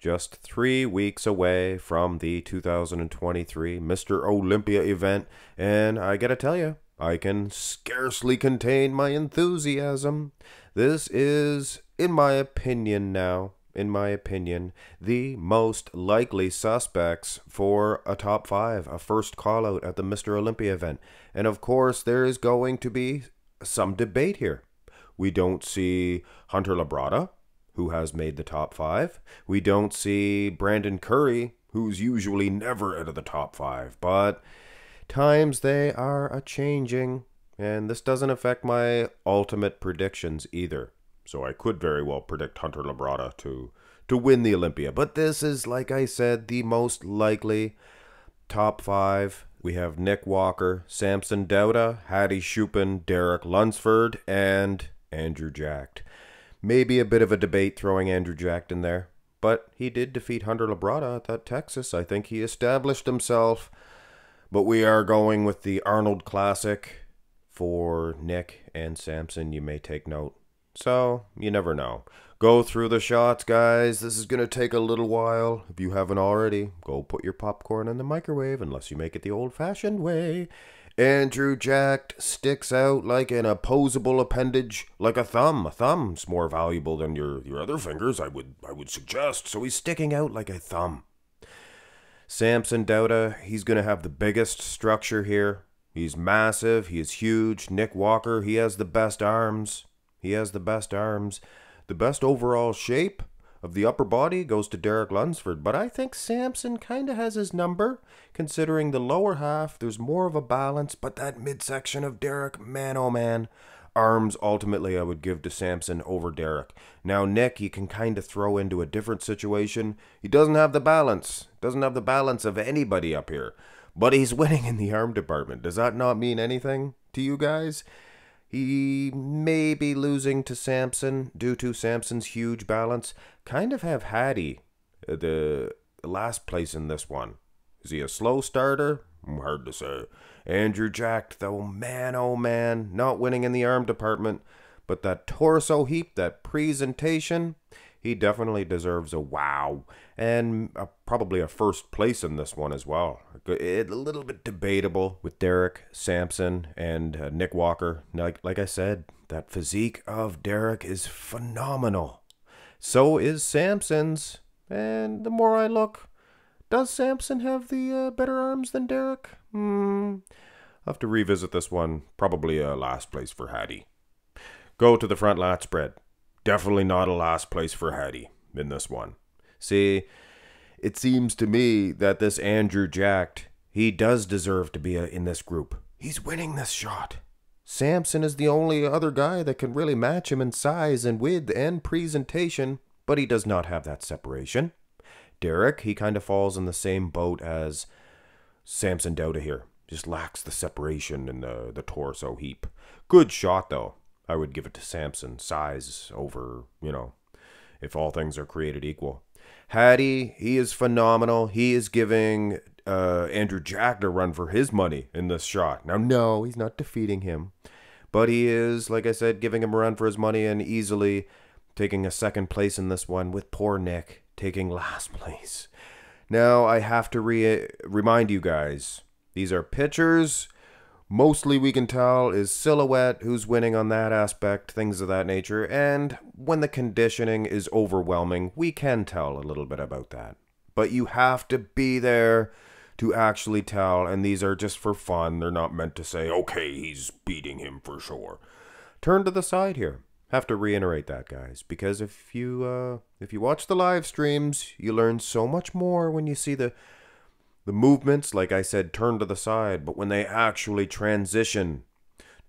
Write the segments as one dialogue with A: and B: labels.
A: just 3 weeks away from the 2023 Mr. Olympia event, and I gotta tell you, I can scarcely contain my enthusiasm. This is, in my opinion, the most likely suspects for a top 5, a first call out at the Mr. Olympia event. And of course, there is going to be some debate here. We don't see Hunter Labrada, who has made the top 5. We don't see Brandon Curry, who's usually never out of the top 5. But times they are a-changing, and this doesn't affect my ultimate predictions either. So I could very well predict Hunter Labrada to win the Olympia. But this is, like I said, the most likely top 5. We have Nick Walker, Samson Dauda, Hadi Choopan, Derek Lunsford, and Andrew Jacked. Maybe a bit of a debate throwing Andrew Jacked in there, but he did defeat Hunter Labrada at that Texas. I think he established himself. But we are going with the Arnold Classic for Nick and Samson. You may take note. So, you never know. Go through the shots, guys. This is going to take a little while. If you haven't already, go put your popcorn in the microwave, unless you make it the old-fashioned way. Andrew Jacked sticks out like an opposable appendage, like a thumb. A thumb's more valuable than your other fingers, I would suggest. So he's sticking out like a thumb. Samson Dauda, he's going to have the biggest structure here. He's massive. He is huge. Nick Walker, he has the best arms. The best overall shape of the upper body goes to Derek Lunsford, but I think Samson kind of has his number. Considering the lower half, there's more of a balance, but that midsection of Derek, man oh man. Arms, ultimately, I would give to Samson over Derek. Now, Nick, you can kind of throw into a different situation. He doesn't have the balance. Of anybody up here. But he's winning in the arm department. Does that not mean anything to you guys? He may be losing to Samson due to Samson's huge balance. Kind of have Hadi, the last place in this one. Is he a slow starter? Hard to say. Andrew Jacked, though, man oh man, not winning in the arm department. But that torso heap, that presentation, he definitely deserves a wow. And probably a first place in this one as well. A little bit debatable with Derek, Samson, and Nick Walker. Like I said, that physique of Derek is phenomenal. So is Samson's. And the more I look, does Samson have the better arms than Derek? I'll have to revisit this one. Probably a last place for Hadi. Go to the front lat spread. Definitely not a last place for Hadi in this one. See, it seems to me that this Andrew Jacked, he does deserve to be in this group. He's winning this shot. Samson is the only other guy that can really match him in size and width and presentation, but he does not have that separation. Derek, he kind of falls in the same boat as Samson Dauda here. Just lacks the separation in the torso heap. Good shot, though. I would give it to Samson. Size over, if all things are created equal. Hadi, he is phenomenal. He is giving Andrew Jacked a run for his money in this shot. Now, no, he's not defeating him. But he is, like I said, giving him a run for his money and easily taking a second place in this one, with poor Nick taking last place. Now, I have to remind you guys, these are pictures. Mostly we can tell is silhouette, who's winning on that aspect, things of that nature. And when the conditioning is overwhelming, we can tell a little bit about that. But you have to be there to actually tell, and these are just for fun. They're not meant to say, okay, he's beating him for sure. Turn to the side here. Have to reiterate that, guys, because if you watch the live streams, you learn so much more when you see the movements, like I said, turn to the side, but when they actually transition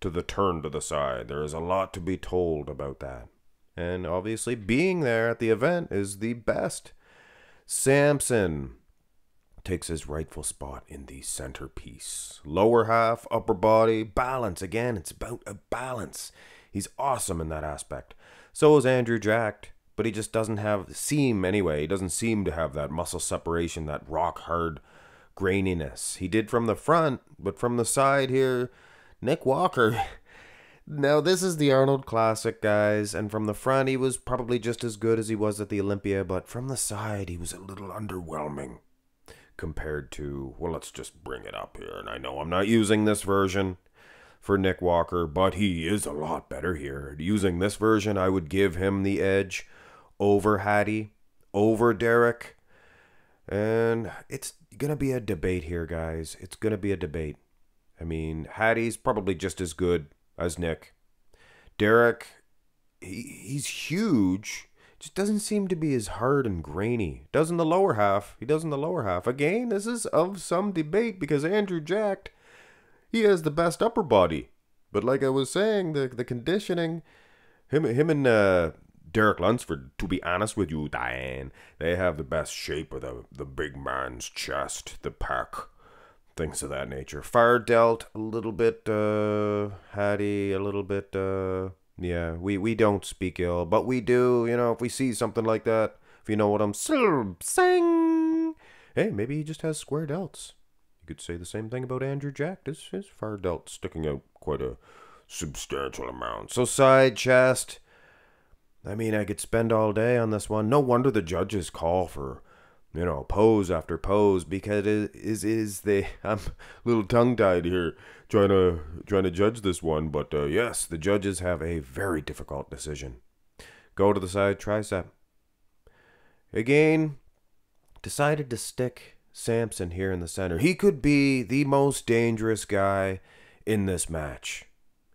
A: to the turn to the side, there is a lot to be told about that. And obviously being there at the event is the best. Samson takes his rightful spot in the centerpiece. Lower half, upper body, balance. Again, it's about a balance. He's awesome in that aspect. So is Andrew Jacked, but he just doesn't seem to have that muscle separation, that rock hard graininess. He did from the front, but from the side here, Nick Walker, Now, this is the Arnold Classic, guys, and from the front, he was probably just as good as he was at the Olympia, but from the side, he was a little underwhelming compared to, well, let's just bring it up here, and I know I'm not using this version for Nick Walker, but he is a lot better here. Using this version, I would give him the edge over Hadi, over Derek, and it's going to be a debate here, guys. It's going to be a debate. I mean, Hadi's probably just as good as Nick. Derek, he's huge. Just doesn't seem to be as hard and grainy. Does in the lower half. He does in the lower half. Again, this is of some debate because Andrew Jacked, he has the best upper body. But like I was saying, the conditioning, him and Derek Lunsford, to be honest with you, Diane, they have the best shape of the big man's chest, the pack. Things of that nature. Far dealt a little bit, Hadi, a little bit, yeah, we don't speak ill, but we do, you know, if we see something like that, if you know what I'm saying, hey, maybe he just has square delts. You could say the same thing about Andrew Jack. His far delt sticking out quite a substantial amount. So side chest, I mean, I could spend all day on this one. No wonder the judges call for, you know, pose after pose, because I'm a little tongue-tied here trying to judge this one, but yes, the judges have a very difficult decision. Go to the side tricep. Again, decided to stick Samson here in the center. He could be the most dangerous guy in this match.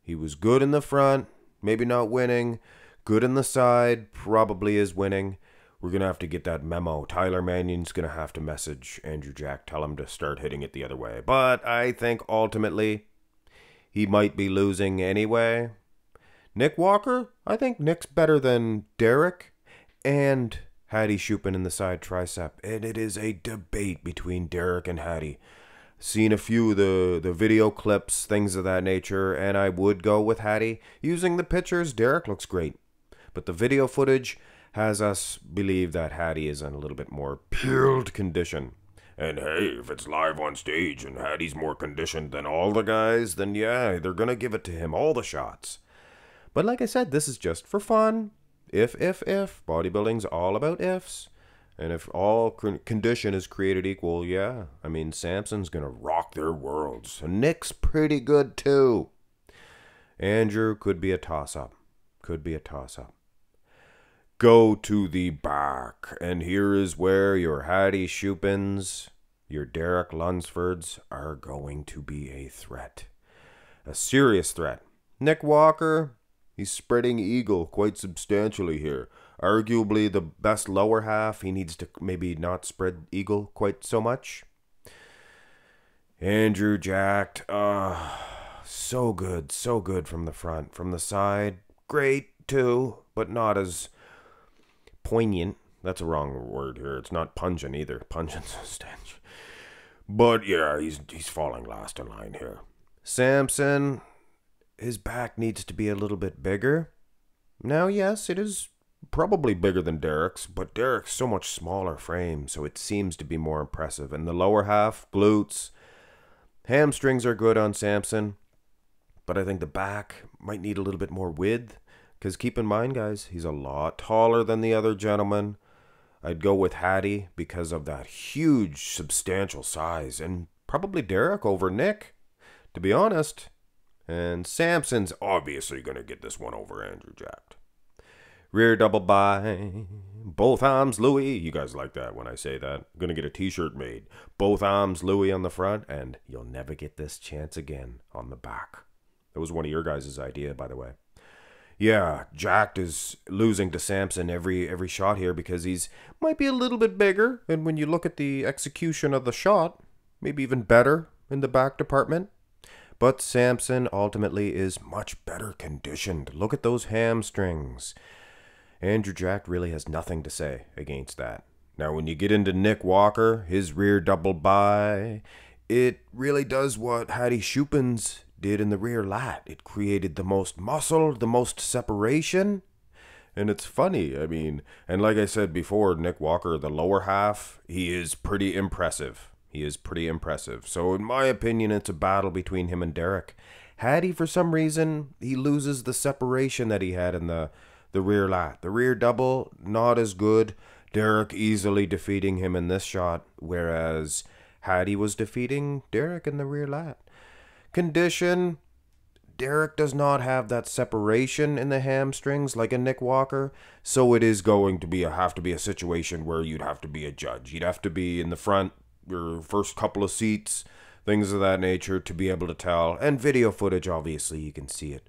A: He was good in the front, maybe not winning. Good in the side, probably is winning. We're going to have to get that memo. Tyler Mannion's going to have to message Andrew Jack, tell him to start hitting it the other way. But I think ultimately he might be losing anyway. Nick Walker, I think Nick's better than Derek and Hadi Choopan in the side tricep. And it is a debate between Derek and Hadi. Seen a few of the video clips, things of that nature, and I would go with Hadi. Using the pictures, Derek looks great. But the video footage has us believe that Hadi is in a little bit more peeled condition. And hey, if it's live on stage and Hadi's more conditioned than all the guys, then yeah, they're going to give it to him, all the shots. But like I said, this is just for fun. If. Bodybuilding's all about ifs. And if all condition is created equal, yeah, I mean, Samson's going to rock their worlds. And Nick's pretty good too. Andrew could be a toss-up. Could be a toss-up. Go to the back, and here is where your Hadi Choopans, your Derek Lunsfords are going to be a threat. A serious threat. Nick Walker, he's spreading eagle quite substantially here. Arguably the best lower half. He needs to maybe not spread eagle quite so much. Andrew Jacked, so good from the front. From the side, great too, but not as poignant. That's a wrong word here. It's not pungent either. Pungent's a stench. But yeah, he's falling last in line here. Samson, his back needs to be a little bit bigger. Now, yes, it is probably bigger than Derek's, but Derek's so much smaller frame, so it seems to be more impressive. And the lower half, glutes, hamstrings are good on Samson, but I think the back might need a little bit more width. Because keep in mind, guys, he's a lot taller than the other gentleman. I'd go with Hadi because of that huge, substantial size. And probably Derek over Nick, to be honest. And Samson's obviously going to get this one over Andrew Jacked. Rear double by, both arms Louis. You guys like that when I say that. I'm going to get a t-shirt made. Both arms Louis on the front, and you'll never get this chance again on the back. That was one of your guys' idea, by the way. Yeah, Jacked is losing to Samson every shot here because he's might be a little bit bigger. And when you look at the execution of the shot, maybe even better in the back department. But Samson ultimately is much better conditioned. Look at those hamstrings. Andrew Jacked really has nothing to say against that. Now, when you get into Nick Walker, his rear double by, it really does what Hadi Choopan's did in the rear lat. It created the most muscle, the most separation. And it's funny, I mean, and like I said before, Nick Walker, the lower half, he is pretty impressive. He is pretty impressive. So in my opinion, it's a battle between him and Derek. Hadi, for some reason, he loses the separation that he had in the rear lat. The rear double, not as good. Derek easily defeating him in this shot, whereas Hadi was defeating Derek in the rear lat. Condition, Derek does not have that separation in the hamstrings like a Nick Walker, so it is going to have to be a situation where you'd have to be a judge. You'd have to be in the front, your first couple of seats, things of that nature, to be able to tell. And video footage, obviously, you can see it.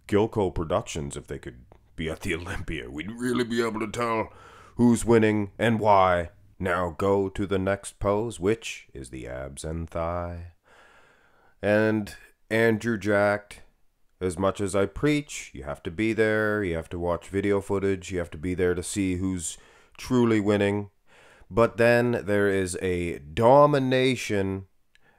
A: Gilco Productions, if they could be at the Olympia, we'd really be able to tell who's winning and why. Now go to the next pose, which is the abs and thigh. And Andrew jacked. As much as I preach, you have to be there, you have to watch video footage, you have to be there to see who's truly winning. But then there is a domination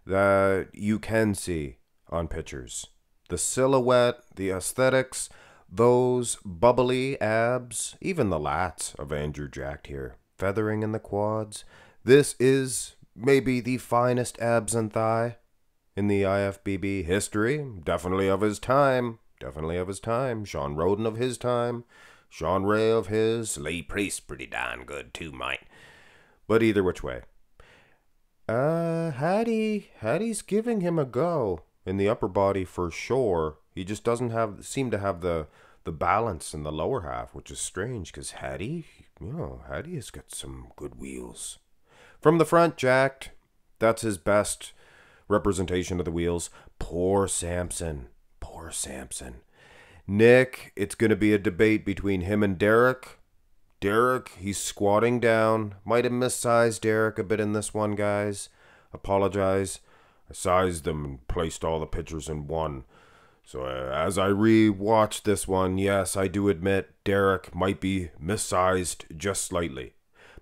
A: that you can see on pictures. The silhouette, the aesthetics, those bubbly abs, even the lats of Andrew jacked here, feathering in the quads. This is maybe the finest abs and thigh in the IFBB history. Definitely of his time. Sean Roden of his time. Sean Ray of his. Lee Priest pretty darn good too, mate. But either which way. Hadi's giving him a go in the upper body for sure. He just doesn't seem to have the balance in the lower half, which is strange because Hadi has got some good wheels. From the front, jacked. That's his best representation of the wheels. Poor Samson. Nick, it's going to be a debate between him and Derek. Derek, he's squatting down. Might have missized Derek a bit in this one, guys. Apologize. I sized them and placed all the pictures in one. So as I re-watched this one, yes, I do admit Derek might be missized just slightly.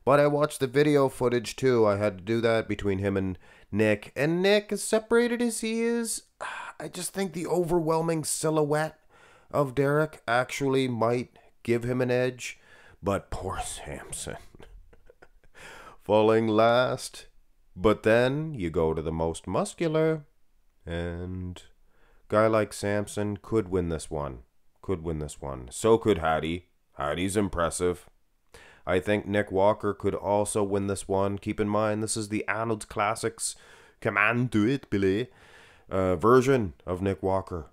A: But I watched the video footage too. I had to do that between him and Nick. And Nick, as separated as he is, I just think the overwhelming silhouette of Derek actually might give him an edge. But poor Samson. Falling last. But then you go to the most muscular. And guy like Samson could win this one. So could Hadi. Hadi's impressive. I think Nick Walker could also win this one. Keep in mind, this is the Arnold's Classics Command to It, Billy version of Nick Walker.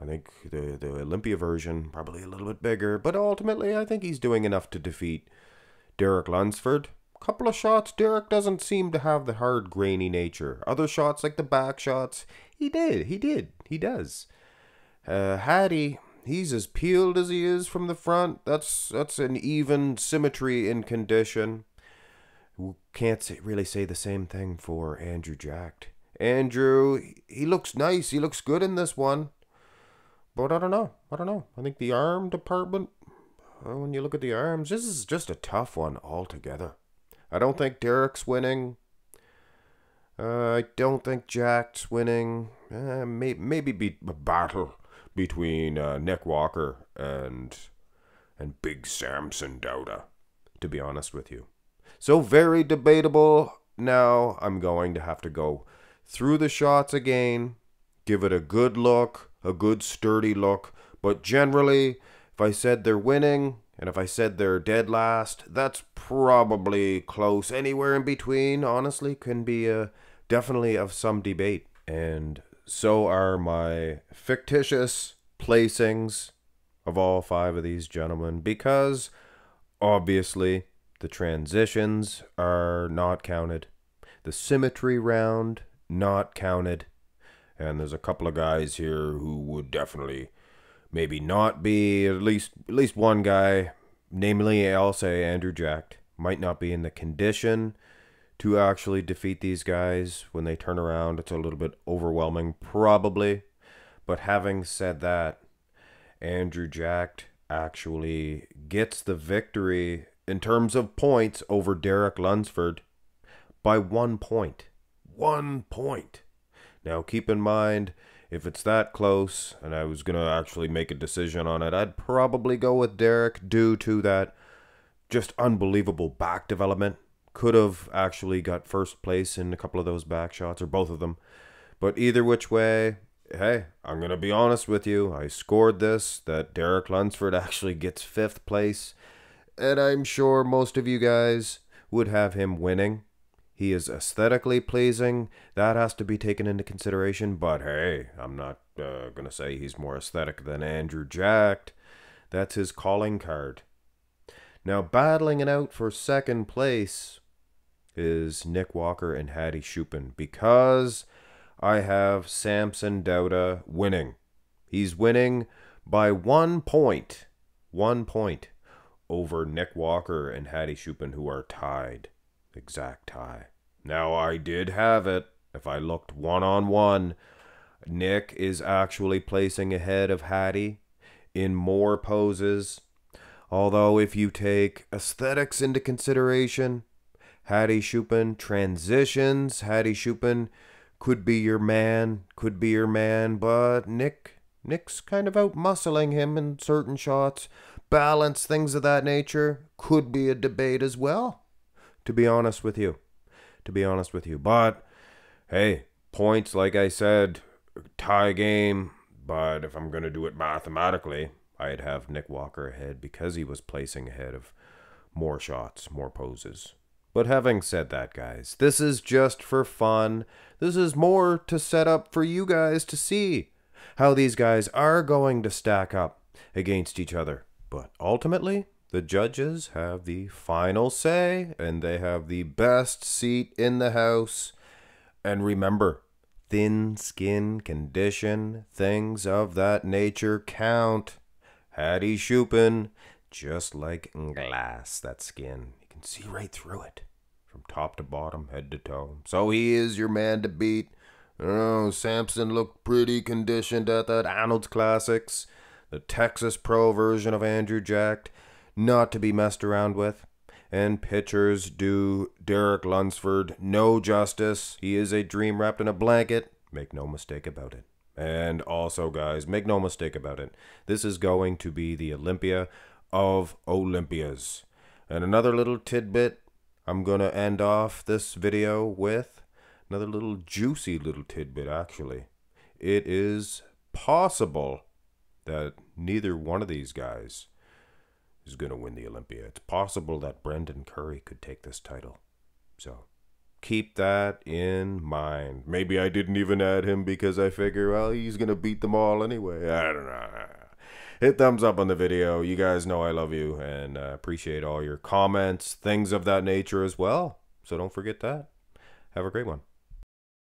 A: I think the Olympia version, probably a little bit bigger. But ultimately, I think he's doing enough to defeat Derek Lunsford. Couple of shots, Derek doesn't seem to have the hard, grainy nature. Other shots, like the back shots, he does. Hadi, he's as peeled as he is from the front. That's an even symmetry in condition. We can't really say the same thing for Andrew jacked. Andrew, he looks nice. He looks good in this one. But I don't know. I think the arm department, when you look at the arms, this is just a tough one altogether. I don't think Derek's winning. I don't think Jack's winning. Maybe be a battle between Nick Walker and Big Samson Dauda, to be honest with you. So very debatable. Now I'm going to have to go through the shots again, give it a good look, a good sturdy look. But generally, if I said they're winning, and if I said they're dead last, that's probably close. Anywhere in between, honestly, can be definitely of some debate. And so are my fictitious placings of all 5 of these gentlemen, because obviously the transitions are not counted. The symmetry round, not counted. And there's a couple of guys here who would definitely maybe not be, at least one guy, namely I'll say Andrew jacked, might not be in the condition to actually defeat these guys when they turn around. It's a little bit overwhelming, probably. But having said that, Andrew jacked actually gets the victory in terms of points over Derek Lunsford by 1 point. 1 point. Now keep in mind, if it's that close and I was going to actually make a decision on it, I'd probably go with Derek due to that just unbelievable back development. Could have actually got first place in a couple of those back shots, or both of them. But either which way, Hey, I'm going to be honest with you. I scored this, that Derek Lunsford actually gets 5th place. And I'm sure most of you guys would have him winning. He is aesthetically pleasing. That has to be taken into consideration. But hey, I'm not going to say he's more aesthetic than Andrew Jacked. That's his calling card. Now, battling it out for 2nd place is Nick Walker and Hadi Choopan, because I have Samson Dauda winning. He's winning by 1 point. 1 point over Nick Walker and Hadi Choopan, who are tied. Exact tie. Now, I did have it. If I looked one-on-one, Nick is actually placing ahead of Hadi in more poses. Although if you take aesthetics into consideration, Hadi Choopan transitions. Hadi Choopan could be your man, but Nick's kind of out muscling him in certain shots. Balance, things of that nature, could be a debate as well, to be honest with you. But, hey, points, like I said, tie game. But if I'm going to do it mathematically, I'd have Nick Walker ahead because he was placing ahead of more shots, more poses. But having said that, guys, this is just for fun. This is more to set up for you guys to see how these guys are going to stack up against each other. But ultimately, the judges have the final say, and they have the best seat in the house. And remember, thin skin condition, things of that nature count. Hadi Choopan, just like glass, that skin. You can see right through it, from top to bottom, head to toe. So he is your man to beat. Oh, Samson looked pretty conditioned at that Arnold's Classics. The Texas Pro version of Andrew Jacked, not to be messed around with. And pitchers do Derek Lunsford no justice. He is a dream wrapped in a blanket. Make no mistake about it. And also, guys, make no mistake about it, this is going to be the Olympia of Olympias. And another little tidbit I'm going to end off this video with, another little juicy little tidbit, actually. It is possible that neither one of these guys is going to win the Olympia. It's possible that Brendan Curry could take this title. So keep that in mind. Maybe I didn't even add him because I figure, well, he's going to beat them all anyway. I don't know. Hit thumbs up on the video. You guys know I love you and appreciate all your comments, things of that nature as well. So don't forget that. Have a great one.